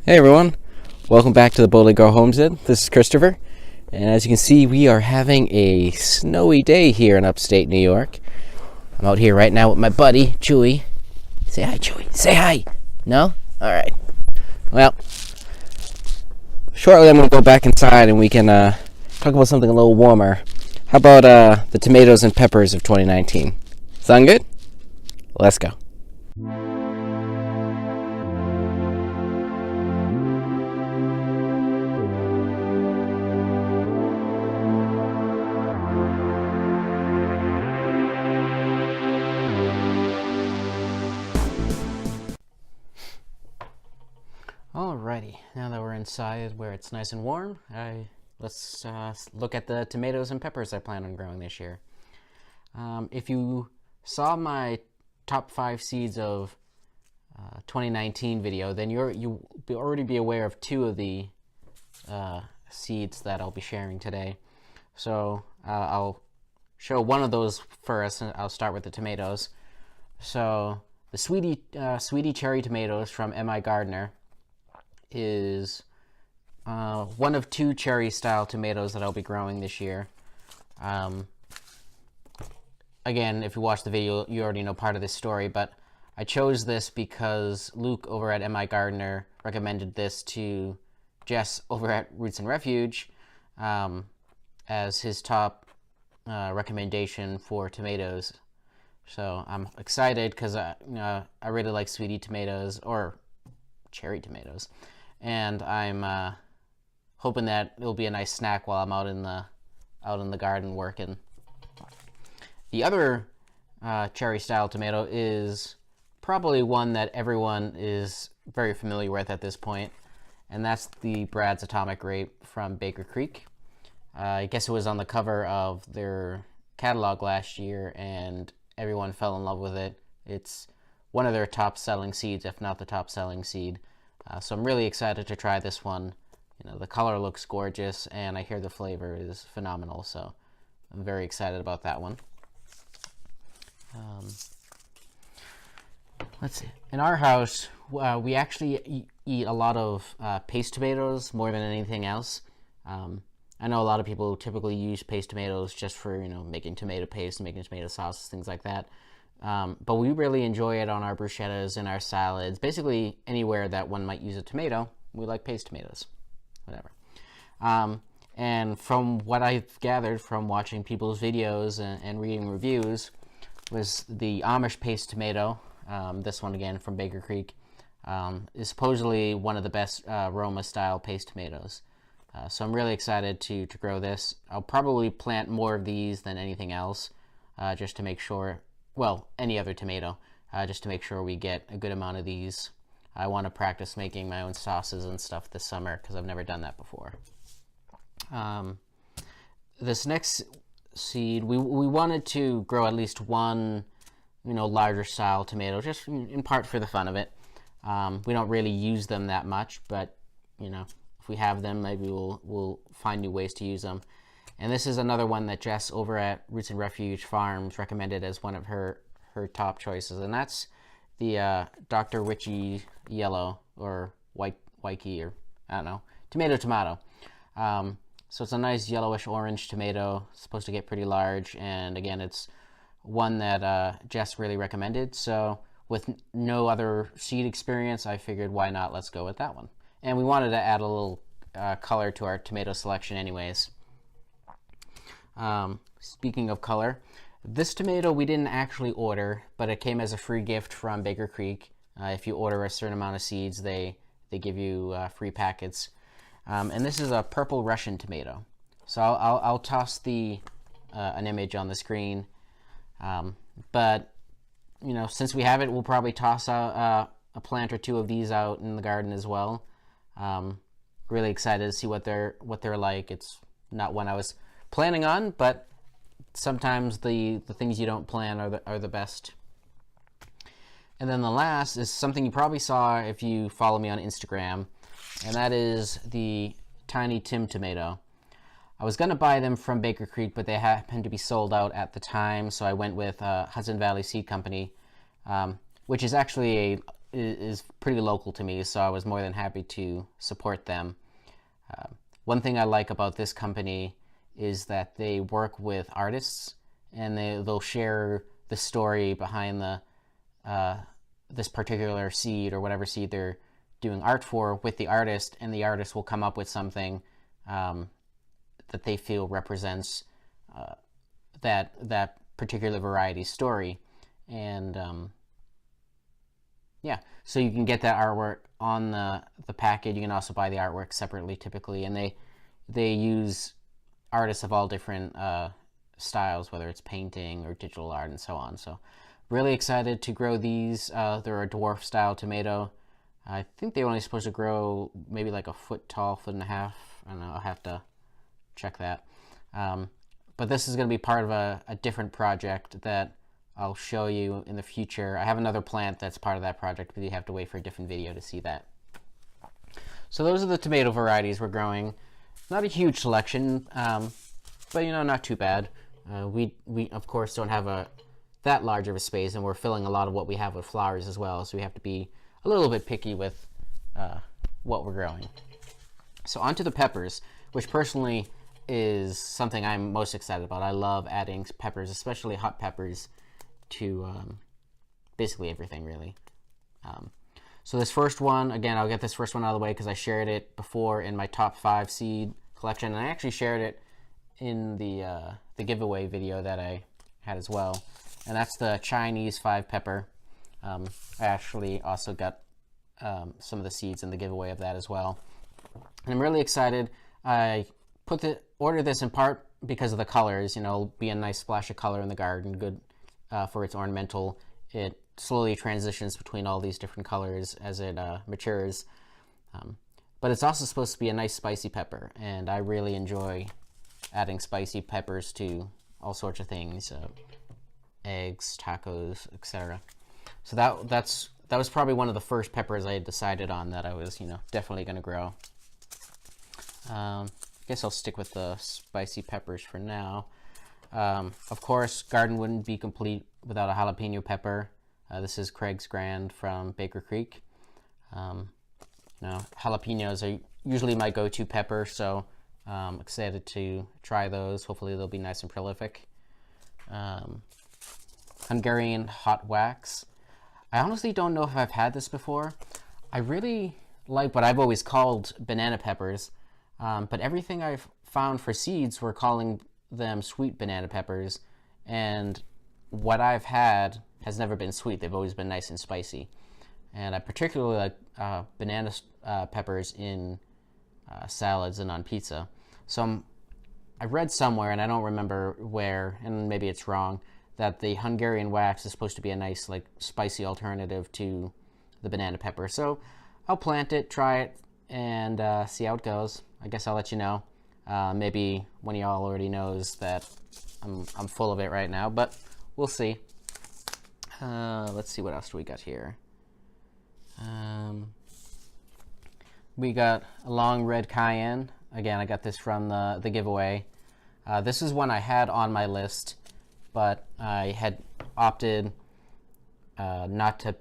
Hey everyone, welcome back to the Boldly Grow Homestead. This is Christopher, and as you can see, we are having a snowy day here in upstate New York. I'm out here right now with my buddy, Chewy. Say hi, Chewy. Say hi. No? Alright. Well, shortly I'm going to go back inside and we can talk about something a little warmer. How about the tomatoes and peppers of 2019? Sound good? Let's go. Alrighty, now that we're inside where it's nice and warm, let's look at the tomatoes and peppers I plan on growing this year. If you saw my top 5 seeds of 2019 video, then you'll already be aware of 2 of the seeds that I'll be sharing today. So I'll show one of those first, and I'll start with the tomatoes. So the Sweetie Cherry tomatoes from M.I. Gardner is one of 2 cherry style tomatoes that I'll be growing this year. Again, if you watch the video, you already know part of this story, but I chose this because Luke over at M.I. Gardner recommended this to Jess over at Roots and Refuge as his top recommendation for tomatoes. So I'm excited because I really like sweetie tomatoes, or cherry tomatoes, and I'm hoping that it'll be a nice snack while I'm out in the garden working. The other cherry style tomato is probably one that everyone is very familiar with at this point, and that's the Brad's Atomic Grape from Baker Creek. I guess it was on the cover of their catalog last year, and everyone fell in love with it. It's one of their top selling seeds, if not the top selling seed. So I'm really excited to try this one. The color looks gorgeous, and I hear the flavor is phenomenal, so I'm very excited about that one. Let's see. In our house, we actually eat a lot of paste tomatoes more than anything else. I know a lot of people typically use paste tomatoes just for making tomato paste, making tomato sauces, things like that. But we really enjoy it on our bruschettas and our salads. Basically, anywhere that one might use a tomato, we like paste tomatoes. Whatever. And from what I've gathered from watching people's videos and reading reviews, was the Amish paste tomato. This one again from Baker Creek is supposedly one of the best Roma style paste tomatoes. So I'm really excited to grow this. I'll probably plant more of these than anything else, just to make sure. Well, any other tomato, just to make sure we get a good amount of these. I want to practice making my own sauces and stuff this summer because I've never done that before. This next seed, we wanted to grow at least one, larger style tomato, just in part for the fun of it. We don't really use them that much, but if we have them, maybe we'll find new ways to use them. And this is another one that Jess over at Roots and Refuge Farms recommended as one of her top choices, and that's the Dr. Witchy Yellow, or Waikiki, or I don't know, tomato. So it's a nice yellowish orange tomato. It's supposed to get pretty large, and again, it's one that Jess really recommended. So with no other seed experience, I figured why not, let's go with that one. And we wanted to add a little color to our tomato selection anyways. Speaking of color, this tomato we didn't actually order, but it came as a free gift from Baker Creek. If you order a certain amount of seeds, they give you free packets. And this is a purple Russian tomato. So I'll toss an image on the screen. But since we have it, we'll probably toss a plant or 2 of these out in the garden as well. Really excited to see what they're like. It's not one I was planning on, but sometimes the things you don't plan are the best. And then the last is something you probably saw if you follow me on Instagram, and that is the Tiny Tim tomato. I was going to buy them from Baker Creek, but they happened to be sold out at the time, so I went with Hudson Valley Seed Company, which is actually is pretty local to me, so I was more than happy to support them. One thing I like about this company is that they work with artists, and they'll share the story behind this particular seed or whatever seed they're doing art for with the artist, and the artist will come up with something that they feel represents that particular variety story. And yeah, so you can get that artwork on the package. You can also buy the artwork separately typically, and they use artists of all different styles, whether it's painting or digital art and so on. So really excited to grow these. They're a dwarf style tomato. I think they're only supposed to grow maybe like a foot tall, 1.5 feet. I don't know, I'll have to check that. But this is going to be part of a different project that I'll show you in the future. I have another plant that's part of that project, but you have to wait for a different video to see that. So those are the tomato varieties we're growing. Not a huge selection, but you know, not too bad. We of course don't have that large of a space, and we're filling a lot of what we have with flowers as well, so we have to be a little bit picky with what we're growing. So onto the peppers, which personally is something I'm most excited about. I love adding peppers, especially hot peppers, to basically everything really. So this first one, again, I'll get this first one out of the way because I shared it before in my top 5 seed collection, and I actually shared it in the giveaway video that I had as well, and that's the Chinese 5 pepper. I actually also got some of the seeds in the giveaway of that as well, and I'm really excited. I ordered this in part because of the colors. You know, it'll be a nice splash of color in the garden, good for its ornamental. It slowly transitions between all these different colors as it matures. But it's also supposed to be a nice spicy pepper, and I really enjoy adding spicy peppers to all sorts of things, eggs, tacos, etc. So that was probably one of the first peppers I had decided on that I was, you know, definitely going to grow. Guess I'll stick with the spicy peppers for now. Of course, garden wouldn't be complete without a jalapeno pepper. This is Craig's Grand from Baker Creek. You know, jalapenos are usually my go-to pepper, so I'm excited to try those. Hopefully they'll be nice and prolific. Hungarian hot wax. I honestly don't know if I've had this before. I really like what I've always called banana peppers, but everything I've found for seeds, we're calling them sweet banana peppers, and what I've had has never been sweet. They've always been nice and spicy, and I particularly like banana peppers in salads and on pizza. So I read somewhere, and I don't remember where, and maybe it's wrong, that the Hungarian wax is supposed to be a nice, like, spicy alternative to the banana pepper. So I'll plant it, try it, and see how it goes. I guess I'll let you know. Maybe one of y'all already knows that I'm full of it right now, but we'll see. Let's see, what else do we got here? We got a long red cayenne. Again, I got this from the giveaway. This is one I had on my list, but I had opted not to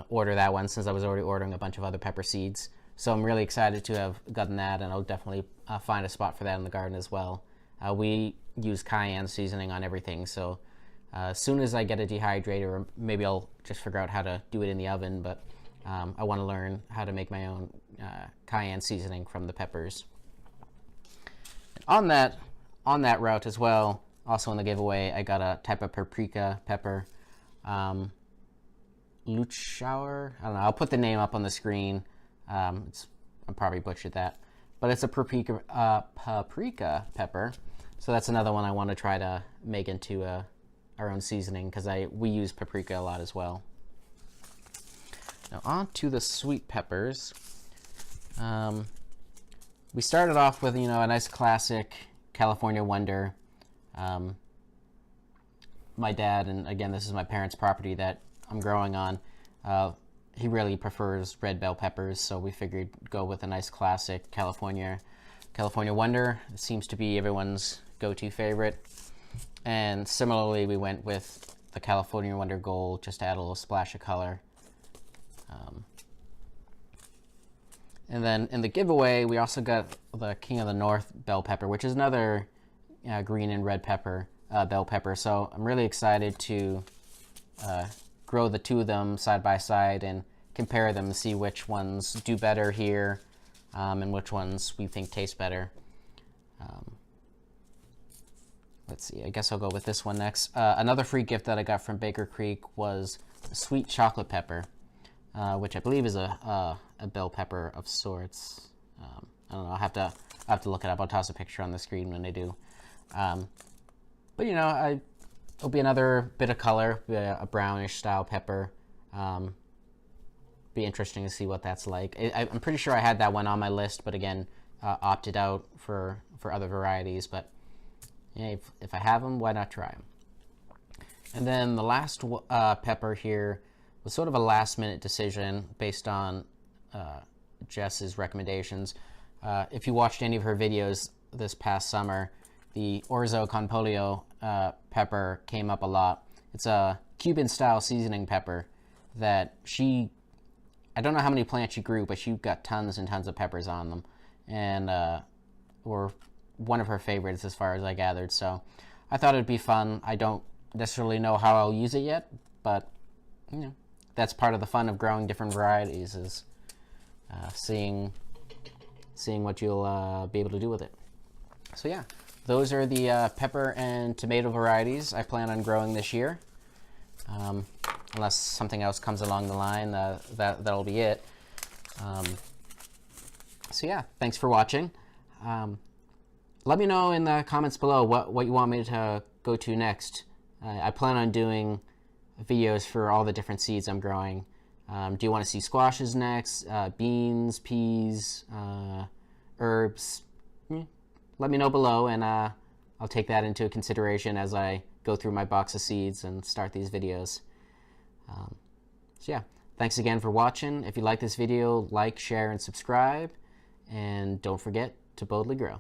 order that one since I was already ordering a bunch of other pepper seeds. So I'm really excited to have gotten that, and I'll definitely find a spot for that in the garden as well. We use cayenne seasoning on everything, so as soon as I get a dehydrator, or maybe I'll just figure out how to do it in the oven, but I want to learn how to make my own cayenne seasoning from the peppers. On that route as well, also in the giveaway, I got a type of paprika pepper, Lutschauer. I don't know. I'll put the name up on the screen. I probably butchered that, but it's a paprika pepper. So that's another one I want to try to make into our own seasoning, because we use paprika a lot as well. Now on to the sweet peppers. We started off with, you know, a nice classic California Wonder. My dad, and again, this is my parents' property that I'm growing on, he really prefers red bell peppers, so we figured go with a nice classic California Wonder. It seems to be everyone's go-to favorite. And similarly, we went with the California Wonder Gold just to add a little splash of color. And then in the giveaway, we also got the King of the North bell pepper, which is another green and red pepper, bell pepper. So I'm really excited to grow the two of them side by side and compare them to see which ones do better here and which ones we think taste better. Let's see, I guess I'll go with this one next. Another free gift that I got from Baker Creek was a sweet chocolate pepper, which I believe is a bell pepper of sorts. I don't know, I'll have to look it up. I'll toss a picture on the screen when I do. But you know, it'll be another bit of color, a brownish style pepper. Be interesting to see what that's like. I'm pretty sure I had that one on my list, but again, opted out for other varieties. But yeah, if I have them, why not try them? And then the last pepper here was sort of a last minute decision based on Jess's recommendations. If you watched any of her videos this past summer, the Orzo con pollo pepper came up a lot. It's a Cuban style seasoning pepper that I don't know how many plants she grew, but she got tons and tons of peppers on them, and were one of her favorites as far as I gathered. So I thought it'd be fun. I don't necessarily know how I'll use it yet, but you know, that's part of the fun of growing different varieties, is seeing what you'll be able to do with it. So yeah, those are the pepper and tomato varieties I plan on growing this year. Unless something else comes along the line, that'll be it. So yeah, thanks for watching. Let me know in the comments below what you want me to go to next. I plan on doing videos for all the different seeds I'm growing. Do you want to see squashes next, beans, peas, herbs? Let me know below, and I'll take that into consideration as I go through my box of seeds and start these videos. So yeah, thanks again for watching. If you like this video, like, share, and subscribe. And don't forget to boldly grow.